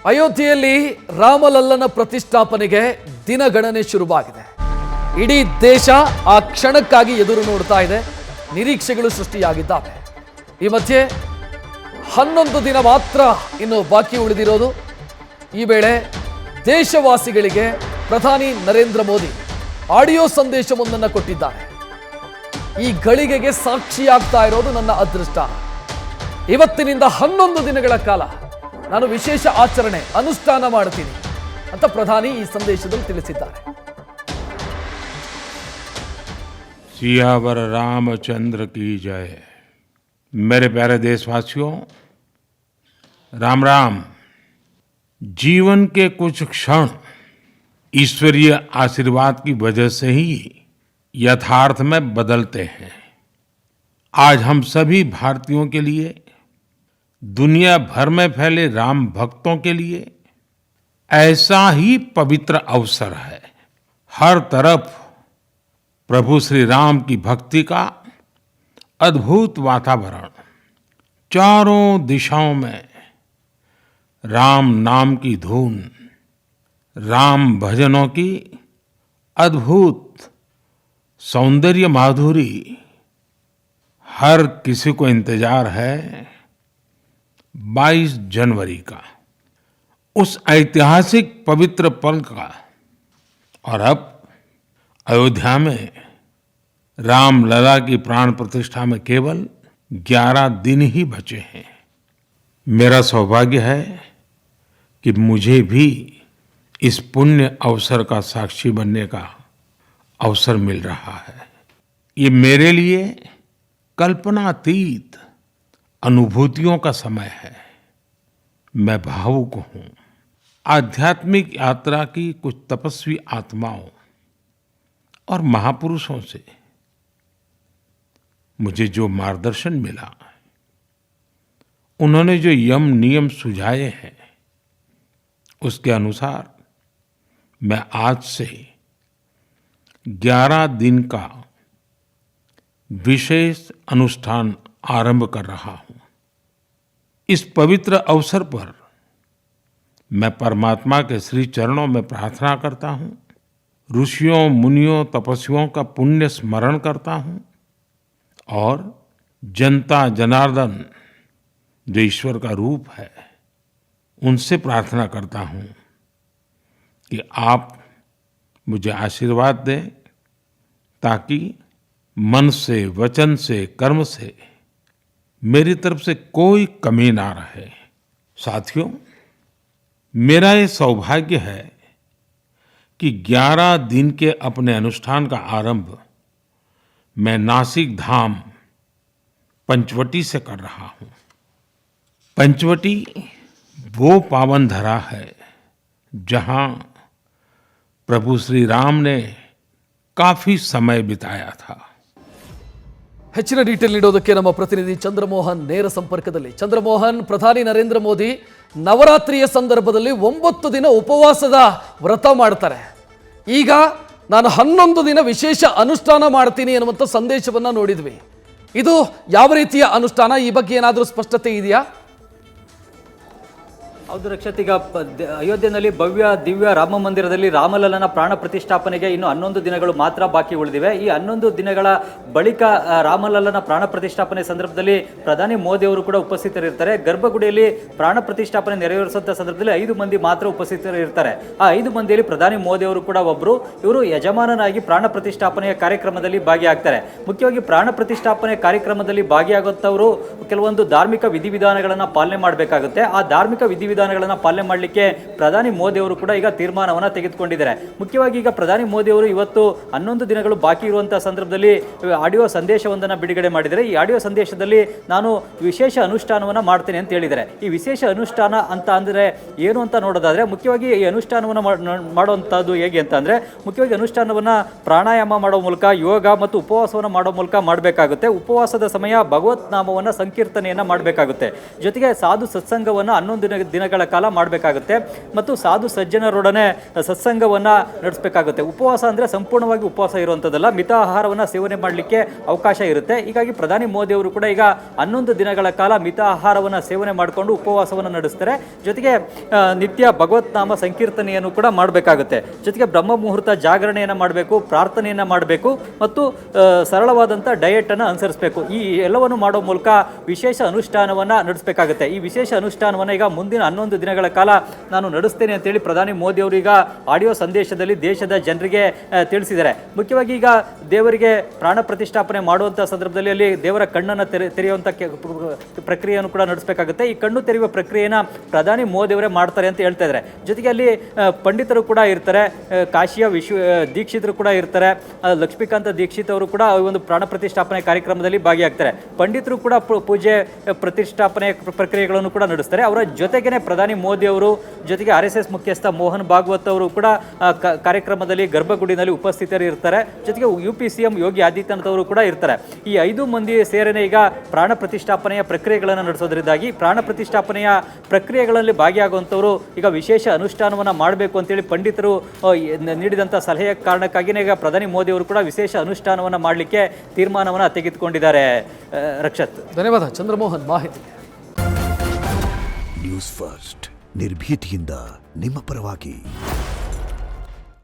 ಅಯೋಧ್ಯೆಯಲ್ಲಿ ರಾಮಲಲ್ಲನ ಪ್ರತಿಷ್ಠಾಪನೆಗೆ ದಿನಗಣನೆ ಶುರುವಾಗಿದೆ. ಇಡೀ ದೇಶ ಆ ಕ್ಷಣಕ್ಕಾಗಿ ಎದುರು ನೋಡ್ತಾ ಇದೆ. ನಿರೀಕ್ಷೆಗಳು ಸೃಷ್ಟಿಯಾಗಿದ್ದಾವೆ. ಈ ಮಧ್ಯೆ 11 ದಿನ ಮಾತ್ರ ಇನ್ನು ಬಾಕಿ ಉಳಿದಿರೋದು. ಈ ವೇಳೆ ದೇಶವಾಸಿಗಳಿಗೆ ಪ್ರಧಾನಿ ನರೇಂದ್ರ ಮೋದಿ ಆಡಿಯೋ ಸಂದೇಶವೊಂದನ್ನು ಕೊಟ್ಟಿದ್ದಾರೆ. ಈ ಗಳಿಗೆಗೆ ಸಾಕ್ಷಿಯಾಗ್ತಾ ಇರೋದು ನನ್ನ ಅದೃಷ್ಟ. ಇವತ್ತಿನಿಂದ 11 ದಿನಗಳ ಕಾಲ ನಾನು ವಿಶೇಷ ಆಚರಣೆ ಅನುಷ್ಠಾನ ಮಾಡ್ತೀನಿ ಅಂತ ಪ್ರಧಾನಿ ಈ ಸಂದೇಶದಲ್ಲಿ ತಿಳಿಸಿದ್ದಾರೆ. सियावर रामचंद्र की जय। मेरे प्यारे देशवासियों, राम राम। जीवन के कुछ क्षण ईश्वरीय आशीर्वाद की वजह से ही यथार्थ में बदलते हैं। आज हम सभी भारतीयों के लिए, दुनिया भर में फैले राम भक्तों के लिए ऐसा ही पवित्र अवसर है। हर तरफ प्रभु श्री राम की भक्ति का अद्भुत वातावरण, चारों दिशाओं में राम नाम की धुन, राम भजनों की अद्भुत सौंदर्य माधुरी। हर किसी को इंतजार है 22 जनवरी का, उस ऐतिहासिक पवित्र पल का। और अब अयोध्या में रामलला की प्राण प्रतिष्ठा में केवल 11 दिन ही बचे हैं। मेरा सौभाग्य है कि मुझे भी इस पुण्य अवसर का साक्षी बनने का अवसर मिल रहा है। ये मेरे लिए कल्पनातीत अनुभूतियों का समय है। मैं भावुक हूँ। आध्यात्मिक यात्रा की कुछ तपस्वी आत्माओं और महापुरुषों से मुझे जो मार्गदर्शन मिला, उन्होंने जो यम नियम सुझाए हैं, उसके अनुसार मैं आज से 11 दिन का विशेष अनुष्ठान आरंभ कर रहा हूं। इस पवित्र अवसर पर मैं परमात्मा के श्री चरणों में प्रार्थना करता हूं, ऋषियों मुनियों तपस्वियों का पुण्य स्मरण करता हूं और जनता जनार्दन जो ईश्वर का रूप है, उनसे प्रार्थना करता हूं कि आप मुझे आशीर्वाद दें, ताकि मन से, वचन से, कर्म से मेरी तरफ से कोई कमी ना रहे। साथियों, मेरा ये सौभाग्य है कि 11 दिन के अपने अनुष्ठान का आरंभ मैं नासिक धाम पंचवटी से कर रहा हूं। पंचवटी वो पावन धरा है जहां प्रभु श्री राम ने काफी समय बिताया था। ಹೆಚ್ಚಿನ ಡೀಟೇಲ್ ನೀಡೋದಕ್ಕೆ ನಮ್ಮ ಪ್ರತಿನಿಧಿ ಚಂದ್ರಮೋಹನ್ ನೇರ ಸಂಪರ್ಕದಲ್ಲಿ. ಚಂದ್ರಮೋಹನ್, ಪ್ರಧಾನಿ ನರೇಂದ್ರ ಮೋದಿ ನವರಾತ್ರಿಯ ಸಂದರ್ಭದಲ್ಲಿ 9 ದಿನ ಉಪವಾಸದ ವ್ರತ ಮಾಡ್ತಾರೆ. ಈಗ ನಾನು 11 ದಿನ ವಿಶೇಷ ಅನುಷ್ಠಾನ ಮಾಡ್ತೀನಿ ಅನ್ನುವಂಥ ಸಂದೇಶವನ್ನ ನೋಡಿದ್ವಿ. ಇದು ಯಾವ ರೀತಿಯ ಅನುಷ್ಠಾನ? ಈ ಬಗ್ಗೆ ಏನಾದರೂ ಸ್ಪಷ್ಟತೆ ಇದೆಯಾ? ಹೌದು ರಕ್ಷತ್, ಈಗ ಅಯೋಧ್ಯೆಯಲ್ಲಿ ಭವ್ಯ ದಿವ್ಯ ರಾಮ ಮಂದಿರದಲ್ಲಿ ರಾಮಲಲ್ಲನ ಪ್ರಾಣ ಪ್ರತಿಷ್ಠಾಪನೆಗೆ ಇನ್ನು 11 ದಿನಗಳು ಮಾತ್ರ ಬಾಕಿ ಉಳಿದಿವೆ. ಈ 11 ದಿನಗಳ ಬಳಿಕ ರಾಮಲಲ್ಲನ ಪ್ರಾಣ ಪ್ರತಿಷ್ಠಾಪನೆ ಸಂದರ್ಭದಲ್ಲಿ ಪ್ರಧಾನಿ ಮೋದಿ ಅವರು ಕೂಡ ಉಪಸ್ಥಿತರಿರ್ತಾರೆ. ಗರ್ಭಗುಡಿಯಲ್ಲಿ ಪ್ರಾಣ ಪ್ರತಿಷ್ಠಾಪನೆ ನೆರವೇರಿಸುವಂಥ ಸಂದರ್ಭದಲ್ಲಿ 5 ಮಂದಿ ಮಾತ್ರ ಉಪಸ್ಥಿತರಿರ್ತಾರೆ. ಆ 5 ಮಂದಿಯಲ್ಲಿ ಪ್ರಧಾನಿ ಮೋದಿ ಅವರು ಕೂಡ ಒಬ್ಬರು. ಇವರು ಯಜಮಾನನಾಗಿ ಪ್ರಾಣ ಪ್ರತಿಷ್ಠಾಪನೆಯ ಕಾರ್ಯಕ್ರಮದಲ್ಲಿ ಭಾಗಿಯಾಗ್ತಾರೆ. ಮುಖ್ಯವಾಗಿ ಪ್ರಾಣ ಪ್ರತಿಷ್ಠಾಪನೆ ಕಾರ್ಯಕ್ರಮದಲ್ಲಿ ಭಾಗಿಯಾಗುತ್ತವರು ಕೆಲವೊಂದು ಧಾರ್ಮಿಕ ವಿಧಿವಿಧಾನಗಳನ್ನು ಪಾಲನೆ ಮಾಡಬೇಕಾಗುತ್ತೆ. ಆ ಧಾರ್ಮಿಕ ವಿಧಿವಿಧಾನಗಳನ್ನು ಪಾಲನೆ ಮಾಡಲಿಕ್ಕೆ ಪ್ರಧಾನಿ ಮೋದಿ ಅವರು ಕೂಡ ಈಗ ತೀರ್ಮಾನವನ್ನು ತೆಗೆದುಕೊಂಡಿದ್ದಾರೆ. ಮುಖ್ಯವಾಗಿ ಈಗ ಪ್ರಧಾನಿ ಮೋದಿ ಅವರು ಇವತ್ತು 11 ದಿನಗಳು ಬಾಕಿ ಇರುವಂತಹ ಸಂದರ್ಭದಲ್ಲಿ ಆಡಿಯೋ ಸಂದೇಶವೊಂದನ್ನು ಬಿಡುಗಡೆ ಮಾಡಿದ್ದಾರೆ. ಈ ಆಡಿಯೋ ಸಂದೇಶದಲ್ಲಿ ನಾನು ವಿಶೇಷ ಅನುಷ್ಠಾನವನ್ನು ಮಾಡ್ತೇನೆ ಅಂತ ಹೇಳಿದ್ದಾರೆ. ಈ ವಿಶೇಷ ಅನುಷ್ಠಾನ ಅಂತ ಅಂದರೆ ಏನು ಅಂತ ನೋಡೋದಾದ್ರೆ, ಮುಖ್ಯವಾಗಿ ಈ ಅನುಷ್ಠಾನವನ್ನು ಮಾಡುವಂಥದ್ದು ಹೇಗೆ ಅಂತ ಅಂದರೆ, ಮುಖ್ಯವಾಗಿ ಅನುಷ್ಠಾನವನ್ನು ಪ್ರಾಣಾಯಾಮ ಮಾಡೋ ಮೂಲಕ, ಯೋಗ ಮತ್ತು ಉಪವಾಸವನ್ನು ಮಾಡೋ ಮೂಲಕ ಮಾಡಬೇಕಾಗುತ್ತೆ. ಉಪವಾಸದ ಸಮಯ ಭಗವತ್ ನಾಮವನ್ನು ಸಂಕೀರ್ತನೆಯನ್ನು ಮಾಡಬೇಕಾಗುತ್ತೆ. ಜೊತೆಗೆ ಸಾಧು ಸತ್ಸಂಗವನ್ನು 11 ದಿನ ದಿನಗಳ ಕಾಲ ಮಾಡಬೇಕಾಗುತ್ತೆ ಮತ್ತು ಸಾಧು ಸಜ್ಜನರೊಡನೆ ಸತ್ಸಂಗವನ್ನು ನಡೆಸಬೇಕಾಗುತ್ತೆ. ಉಪವಾಸ ಅಂದರೆ ಸಂಪೂರ್ಣವಾಗಿ ಉಪವಾಸ ಇರುವಂಥದ್ದಲ್ಲ, ಮಿತ ಆಹಾರವನ್ನು ಸೇವನೆ ಮಾಡಲಿಕ್ಕೆ ಅವಕಾಶ ಇರುತ್ತೆ. ಹೀಗಾಗಿ ಪ್ರಧಾನಿ ಮೋದಿ ಅವರು ಕೂಡ ಈಗ 11 ದಿನಗಳ ಕಾಲ ಮಿತ ಆಹಾರವನ್ನು ಸೇವನೆ ಮಾಡಿಕೊಂಡು ಉಪವಾಸವನ್ನು ನಡೆಸ್ತಾರೆ. ಜೊತೆಗೆ ನಿತ್ಯ ಭಗವತ್ ನಾಮ ಸಂಕೀರ್ತನೆಯನ್ನು ಕೂಡ ಮಾಡಬೇಕಾಗುತ್ತೆ. ಜೊತೆಗೆ ಬ್ರಹ್ಮ ಮುಹೂರ್ತ ಜಾಗರಣೆಯನ್ನು ಮಾಡಬೇಕು, ಪ್ರಾರ್ಥನೆಯನ್ನು ಮಾಡಬೇಕು ಮತ್ತು ಸರಳವಾದಂಥ ಡಯಟನ್ನು ಅನುಸರಿಸಬೇಕು. ಈ ಎಲ್ಲವನ್ನು ಮಾಡೋ ಮೂಲಕ ವಿಶೇಷ ಅನುಷ್ಠಾನವನ್ನು ನಡೆಸಬೇಕಾಗುತ್ತೆ. ಈ ವಿಶೇಷ ಅನುಷ್ಠಾನವನ್ನು ಈಗ ಮುಂದಿನ 11 ದಿನಗಳ ಕಾಲ ನಾನು ನಡೆಸ್ತೇನೆ ಅಂತೇಳಿ ಪ್ರಧಾನಿ ಮೋದಿ ಅವರು ಈಗ ಆಡಿಯೋ ಸಂದೇಶದಲ್ಲಿ ದೇಶದ ಜನರಿಗೆ ತಿಳಿಸಿದ್ದಾರೆ. ಮುಖ್ಯವಾಗಿ ಈಗ ದೇವರಿಗೆ ಪ್ರಾಣ ಪ್ರತಿಷ್ಠಾಪನೆ ಮಾಡುವಂಥ ಸಂದರ್ಭದಲ್ಲಿ ಅಲ್ಲಿ ದೇವರ ಕಣ್ಣನ್ನು ತೆರೆಯುವಂಥ ಪ್ರಕ್ರಿಯೆಯನ್ನು ಕೂಡ ನಡೆಸಬೇಕಾಗುತ್ತೆ. ಈ ಕಣ್ಣು ತೆರೆಯುವ ಪ್ರಕ್ರಿಯೆಯನ್ನು ಪ್ರಧಾನಿ ಮೋದಿ ಅವರೇ ಮಾಡ್ತಾರೆ ಅಂತ ಹೇಳ್ತಾ ಇದ್ದಾರೆ. ಜೊತೆಗೆ ಅಲ್ಲಿ ಪಂಡಿತರು ಕೂಡ ಇರ್ತಾರೆ, ಕಾಶಿಯ ದೀಕ್ಷಿತರು ಕೂಡ ಇರ್ತಾರೆ, ಲಕ್ಷ್ಮೀಕಾಂತ ದೀಕ್ಷಿತ್ ಅವರು ಕೂಡ ಈ ಒಂದು ಪ್ರಾಣ ಪ್ರತಿಷ್ಠಾಪನೆ ಕಾರ್ಯಕ್ರಮದಲ್ಲಿ ಭಾಗಿಯಾಗ್ತಾರೆ. ಪಂಡಿತರು ಕೂಡ ಪೂಜೆ ಪ್ರತಿಷ್ಠಾಪನೆ ಪ್ರಕ್ರಿಯೆಗಳನ್ನು ಕೂಡ ನಡೆಸ್ತಾರೆ. ಅವರ ಜೊತೆಗೇನೆ ಪ್ರಧಾನಿ ಮೋದಿ ಅವರು ಜೊತೆಗೆ RSS ಮುಖ್ಯಸ್ಥ ಮೋಹನ್ ಭಾಗವತ್ ಅವರು ಕೂಡ ಕಾರ್ಯಕ್ರಮದಲ್ಲಿ ಗರ್ಭಗುಡಿನಲ್ಲಿ ಉಪಸ್ಥಿತರಿರ್ತಾರೆ. ಜೊತೆಗೆ UP CM ಯೋಗಿ ಆದಿತ್ಯನಾಥ್ ಅವರು ಕೂಡ ಇರ್ತಾರೆ. ಈ 5 ಮಂದಿ ಸೇರನೆ ಈಗ ಪ್ರಾಣ ಪ್ರತಿಷ್ಠಾಪನೆಯ ಪ್ರಕ್ರಿಯೆಗಳನ್ನು ನಡೆಸೋದ್ರಿಂದಾಗಿ ಪ್ರಾಣ ಪ್ರತಿಷ್ಠಾಪನೆಯ ಪ್ರಕ್ರಿಯೆಗಳಲ್ಲಿ ಭಾಗಿಯಾಗುವಂಥವರು ಈಗ ವಿಶೇಷ ಅನುಷ್ಠಾನವನ್ನು ಮಾಡಬೇಕು ಅಂತೇಳಿ ಪಂಡಿತರು ನೀಡಿದಂಥ ಸಲಹೆಯ ಕಾರಣಕ್ಕಾಗಿಯೇ ಈಗ ಪ್ರಧಾನಿ ಮೋದಿ ಅವರು ಕೂಡ ವಿಶೇಷ ಅನುಷ್ಠಾನವನ್ನು ಮಾಡಲಿಕ್ಕೆ ತೀರ್ಮಾನವನ್ನು ತೆಗೆದುಕೊಂಡಿದ್ದಾರೆ. ರಕ್ಷತ್, ಧನ್ಯವಾದ ಚಂದ್ರಮೋಹನ್ ಮಾಹಿತಿ. ನ್ಯೂಸ್ ಫಸ್ಟ್ ನಿರ್ಭೀತಿಯಿಂದ ನಿಮ್ಮ ಪರವಾಗಿ.